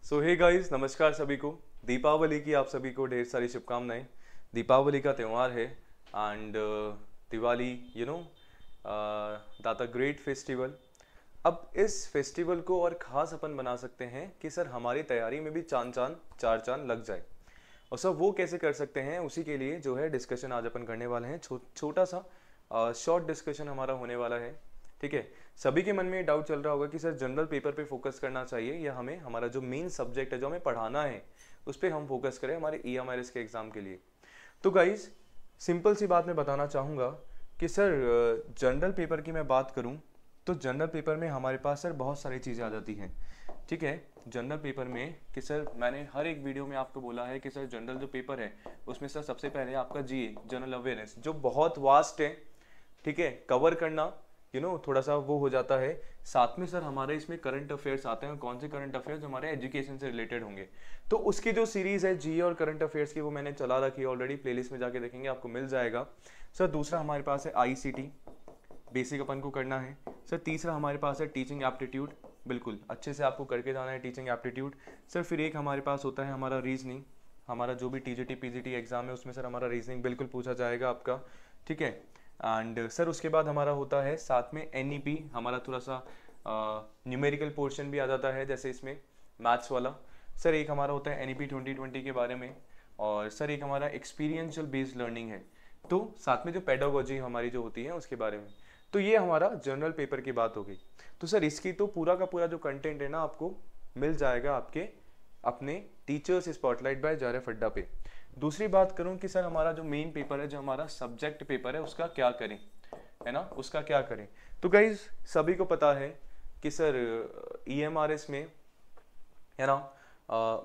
सो hey guys, नमस्कार सभी को। दीपावली की आप सभी को ढेर सारी शुभकामनाएं। दीपावली का त्यौहार है and Diwali that a great festival. अब इस फेस्टिवल को और ख़ास अपन बना सकते हैं कि सर हमारी तैयारी में भी चार चांद लग जाए। और सर वो कैसे कर सकते हैं, उसी के लिए जो है डिस्कशन आज अपन करने वाले हैं। छोटा सा शॉर्ट डिस्कशन हमारा होने वाला है। ठीक है। सभी के मन में डाउट चल रहा होगा कि सर जनरल पेपर पे फोकस करना चाहिए या हमें हमारा जो मेन सब्जेक्ट है जो हमें पढ़ाना है उस पर हम फोकस करें हमारे EMRS के एग्ज़ाम के लिए। तो गाइज, सिंपल सी बात मैं बताना चाहूँगा कि सर जनरल पेपर की मैं बात करूँ तो जनरल पेपर में हमारे पास सर बहुत सारी चीज़ें आ जाती हैं। ठीक है। जनरल पेपर में कि सर मैंने हर एक वीडियो में आपको बोला है कि सर जनरल जो पेपर है उसमें सर सबसे पहले आपका GA जनरल अवेयरनेस जो बहुत वास्ट है, ठीक है, कवर करना थोड़ा सा वो हो जाता है। साथ में सर हमारे इसमें करंट अफेयर्स आते हैं। कौन से करंट अफेयर्स? हमारे एजुकेशन से रिलेटेड होंगे। तो उसकी जो सीरीज है GA और करंट अफेयर्स की वो मैंने चला रखी है ऑलरेडी, प्लेलिस्ट में जाके देखेंगे आपको मिल जाएगा। सर दूसरा हमारे पास है ICT, बेसिक अपन को करना है। सर तीसरा हमारे पास है टीचिंग एप्टीट्यूड, बिल्कुल अच्छे से आपको करके जाना है टीचिंग एप्टीट्यूड। सर फिर एक हमारे पास होता है हमारा रीजनिंग। हमारा जो भी TGT PGT एग्जाम है उसमें सर हमारा रीजनिंग बिल्कुल पूछा जाएगा आपका। ठीक है। एंड सर उसके बाद हमारा होता है साथ में NEP, हमारा थोड़ा सा न्यूमेरिकल पोर्शन भी आ जाता है जैसे इसमें मैथ्स वाला। सर एक हमारा होता है NEP 2020 के बारे में। और सर एक हमारा एक्सपीरियंशियल बेस्ड लर्निंग है, तो साथ में जो पेडागोजी हमारी जो होती है उसके बारे में। तो ये हमारा जनरल पेपर की बात हो गई। तो सर इसकी तो पूरा का पूरा जो कंटेंट है ना आपको मिल जाएगा आपके अपने टीचर्स स्पॉटलाइट बाय JRF अड्डा पे। दूसरी बात करूं कि सर हमारा जो मेन पेपर है, जो हमारा सब्जेक्ट पेपर है, उसका क्या करें, है ना, उसका क्या करें। तो गाइज सभी को पता है कि सर EMRS में, है ना,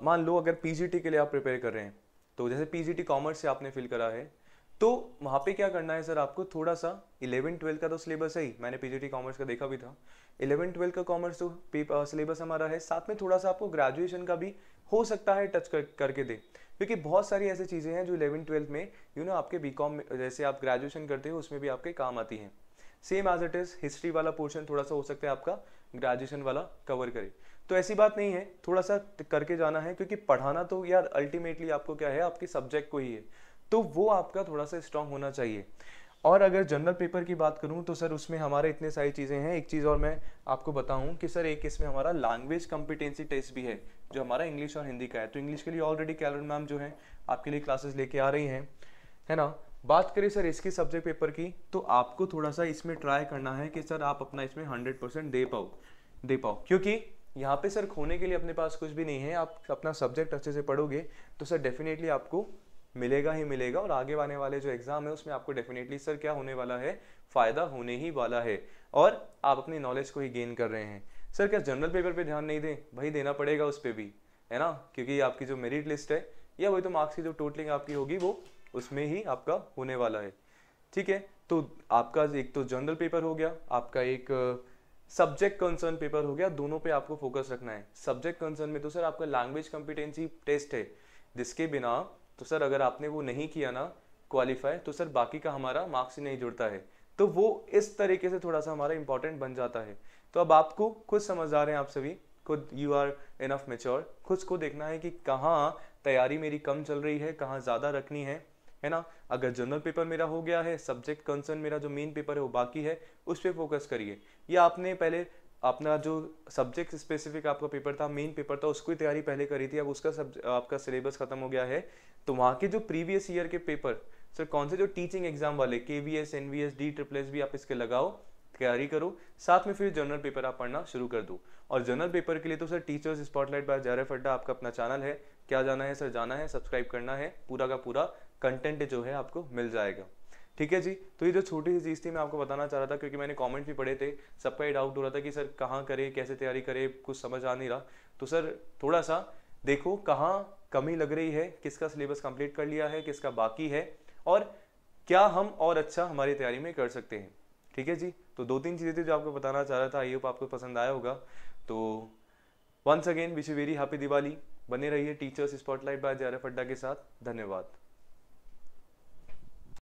मान लो अगर PGT के लिए आप प्रिपेयर कर रहे हैं, तो जैसे PGT कॉमर्स से आपने फिल करा है तो वहाँ पे क्या करना है सर, आपको थोड़ा सा 11-12 का तो सिलेबस है ही, मैंने PGT कॉमर्स का देखा भी था। 11-12 का कॉमर्स तो सिलेबस हमारा है, साथ में थोड़ा सा आपको ग्रेजुएशन का भी हो सकता है टच करके दे, क्योंकि बहुत सारी ऐसी चीज़ें हैं जो 11-12 में आपके BCom में जैसे आप ग्रेजुएशन करते हो उसमें भी आपके काम आती हैं। Same as it is history वाला पोर्शन थोड़ा सा हो सकता है आपका ग्रेजुएशन वाला कवर करे। तो ऐसी बात नहीं है, थोड़ा सा करके जाना है, क्योंकि पढ़ाना तो यार अल्टीमेटली आपको क्या है, आपके सब्जेक्ट को ही है, तो वो आपका थोड़ा सा स्ट्रांग होना चाहिए। और अगर जनरल पेपर की बात करूं तो सर उसमें हमारे इतने सारी चीज़ें हैं। एक चीज़ और मैं आपको बताऊं कि सर एक इसमें हमारा लैंग्वेज कॉम्पिटेंसी टेस्ट भी है जो हमारा इंग्लिश और हिंदी का है। तो इंग्लिश के लिए ऑलरेडी कैलोन मैम जो है आपके लिए क्लासेस लेके आ रही हैं, है ना। बात करें सर इसकी सब्जेक्ट पेपर की, तो आपको थोड़ा सा इसमें ट्राई करना है कि सर आप अपना इसमें 100% दे पाओ, क्योंकि यहाँ पे सर खोने के लिए अपने पास कुछ भी नहीं है। आप अपना सब्जेक्ट अच्छे से पढ़ोगे तो सर डेफिनेटली आपको मिलेगा ही मिलेगा, और आगे आने वाले जो एग्जाम है उसमें आपको डेफिनेटली सर क्या होने वाला है, फायदा होने ही वाला है, और आप अपनी नॉलेज को ही गेन कर रहे हैं। सर क्या जनरल पेपर पे ध्यान नहीं दें? भाई देना पड़ेगा उस पर भी, है ना, क्योंकि आपकी जो मेरिट लिस्ट है या वही तो मार्क्स की जो टोटलिंग आपकी होगी वो उसमें ही आपका होने वाला है। ठीक है। तो आपका एक तो जनरल पेपर हो गया, आपका एक सब्जेक्ट कंसर्न पेपर हो गया, दोनों पे आपको फोकस रखना है। सब्जेक्ट कंसर्न में तो सर आपका लैंग्वेज कॉम्पिटेंसी टेस्ट है, जिसके बिना तो सर अगर आपने वो नहीं किया ना क्वालिफाई, तो सर बाकी का हमारा मार्क्स ही नहीं जुड़ता है। तो वो इस तरीके से थोड़ा सा हमारा इंपॉर्टेंट बन जाता है। तो अब आपको खुद समझदार हैं आप सभी, खुद यू आर इनफ मेच्योर, खुद को देखना है कि कहाँ तैयारी मेरी कम चल रही है, कहाँ ज़्यादा रखनी है ना। अगर जनरल पेपर मेरा हो गया है, सब्जेक्ट कंसर्न मेरा जो मेन पेपर है वो बाकी है, उस पर फोकस करिए। या आपने पहले अपना जो सब्जेक्ट स्पेसिफिक आपका पेपर था, मेन पेपर था, उसकी तैयारी पहले करी थी, अब उसका आपका सिलेबस खत्म हो गया है, तो वहाँ के जो प्रीवियस ईयर के पेपर सर कौन से जो टीचिंग एग्जाम वाले KVS NVS DSSS भी आप इसके लगाओ, तैयारी करो, साथ में फिर जनरल पेपर आप पढ़ना शुरू कर दो। और जनरल पेपर के लिए तो sir teachers spotlight by JRF Adda आपका अपना चैनल है। क्या जाना है सर? जाना है, सब्सक्राइब करना है, पूरा का पूरा कंटेंट जो है आपको मिल जाएगा। ठीक है जी। तो ये जो छोटी सी चीज़ थी मैं आपको बताना चाह रहा था, क्योंकि मैंने कमेंट भी पढ़े थे, सबका ये डाउट हो रहा था कि सर कहाँ करे, कैसे तैयारी करे, कुछ समझ आ नहीं रहा। तो सर थोड़ा सा देखो कहाँ कमी लग रही है, किसका सिलेबस कंप्लीट कर लिया है, किसका बाकी है, और क्या हम और अच्छा हमारी तैयारी में कर सकते हैं। ठीक है जी। तो 2-3 चीज़ें थी जो आपको बताना चाह रहा था, आई होप आपको पसंद आया होगा। तो once again wish you very happy Diwali. बने रहिए टीचर्स स्पॉटलाइट बाय JRF अड्डा के साथ। धन्यवाद।